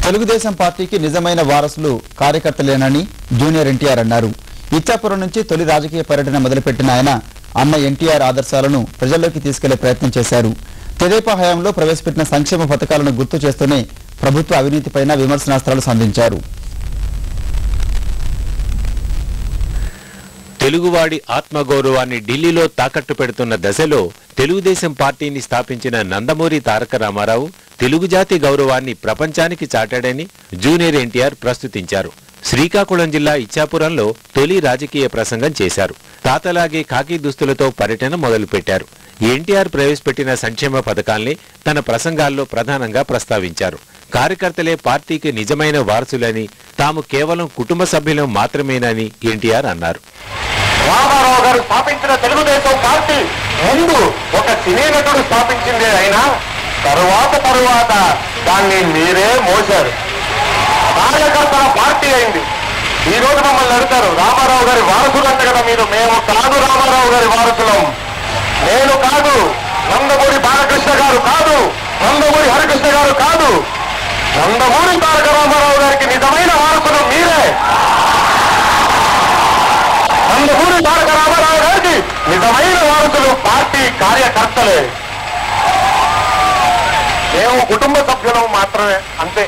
తెలుగుదేశం పార్టీకి నిజమైన వారసులు కార్యకర్తలేనని జూనియర్ ఎన్టీఆర్ అన్నారు. ఇచ్చాపురం నుంచి తొలి రాజకీయ పర్యటన మొదలుపెట్టిన ఆయన అన్న ఎన్టీఆర్ ఆదర్శాలను ప్రజల్లోకి తీసుకెళ్లే ప్రయత్నం చేశారు. తెదేపా హయాంలో ప్రవేశపెట్టిన సంక్షేమ పథకాలను గుర్తు చేస్తూనే ప్రభుత్వ అవినీతిపైన విమర్శనాస్త్రాలు సంధించారు. తెలుగువాడి ఆత్మగౌరవాన్ని ఢిల్లీలో తాకట్టు పెడుతున్న దశలో తెలుగుదేశం పార్టీని స్థాపించిన నందమూరి తారక రామారావు తెలుగు జాతి గౌరవాన్ని ప్రపంచానికి చాటాడని జూనియర్ ఎన్టీఆర్ ప్రస్తుతించారు. శ్రీకాకుళం జిల్లా ఇచ్చాపురంలో తొలి రాజకీయ ప్రసంగం చేశారు. తాతలాగే ఖాకీ దుస్తులతో పర్యటన మొదలుపెట్టారు. ఎన్టీఆర్ ప్రవేశపెట్టిన సంక్షేమ పథకాల్ని తన ప్రసంగాల్లో ప్రధానంగా ప్రస్తావించారు. కార్యకర్తలే పార్టీకి నిజమైన వారసులని, తాము కేవలం కుటుంబ సభ్యులం మాత్రమేనని ఎన్టీఆర్ అన్నారు. రామారావు గారు స్థాపించిన తెలుగుదేశం పార్టీ ముందు ఒక సినీ నటుడు స్థాపించిందే అయినా తరువాత దాన్ని మీరే మోశారు. కార్యకర్తల పార్టీ అయింది. ఈ రోజు మమ్మల్ని అడుగుతారు, రామారావు గారి వారసులు అంటే కదా మీరు. మేము కాదు రామారావు గారి వారసులం. నేను కాదు, నందమూరి బాలకృష్ణ గారు కాదు, నందమూరి హరికృష్ణ గారు కాదు, నందమూరి తారక రామారావు గారికి నిజమైన వారసులు మీరే. నందమూరి తారక రామారావు గారికి నిజమైన వారసులు పార్టీ కార్యకర్తలే. మేము కుటుంబ సభ్యులం మాత్రమే, అంతే.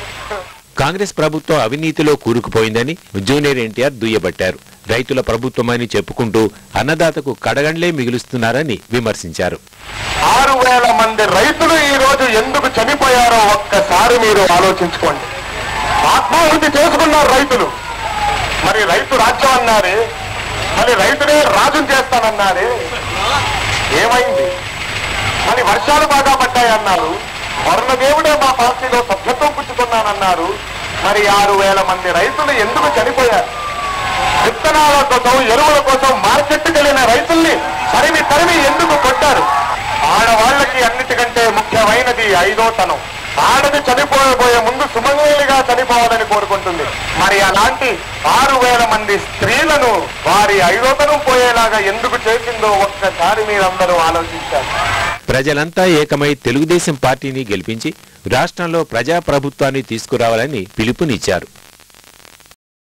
కాంగ్రెస్ ప్రభుత్వం అవినీతిలో కూరుకుపోయిందని జూనియర్ ఎన్టీఆర్ దుయ్యబట్టారు. రైతుల ప్రభుత్వమని చెప్పుకుంటూ అన్నదాతకు కడగండ్లే మిగులుస్తున్నారని విమర్శించారు. 6,000 మంది రైతులు ఈ రోజు ఎందుకు చనిపోయారో ఒక్కసారి మీరు ఆలోచించుకోండి. ఆత్మాహుతి చేసుకున్నారు రైతులు. మరి రైతు రాజ్యం అన్నారే, మరి రైతునే రాజుని చేస్తానన్నారే, ఏమైంది? మరి వర్షాలు బాగా పడ్డాయన్నారు, వరుణదేవుడే మా పార్టీలో సభ్యత్వం పుచ్చుకున్నానన్నారు. మరి 6,000 మంది రైతులు ఎందుకు చనిపోయారు? విత్తనాల కోసం, ఎరువుల కోసం మార్కెట్కి వెళ్ళిన రైతుల్ని తరిమి ఎందుకు కొట్టారు? ఆడవాళ్లకి అన్నిటికంటే ముఖ్యమైనది 5వ తనం. ఆడది చనిపోయే ముందు సుమంగళిగా చనిపోవాలని కోరుకుంటుంది. మరి అలాంటి 6,000 మంది స్త్రీలను వారి 5వ తనం పోయేలాగా ఎందుకు చేసిందో ఒక్కసారి మీరందరూ ఆలోచించారు. ప్రజలంతా ఏకమై తెలుగుదేశం పార్టీని గెలిపించి రాష్ట్రంలో ప్రజాప్రభుత్వాన్ని తీసుకురావాలని పిలుపునిచ్చారు.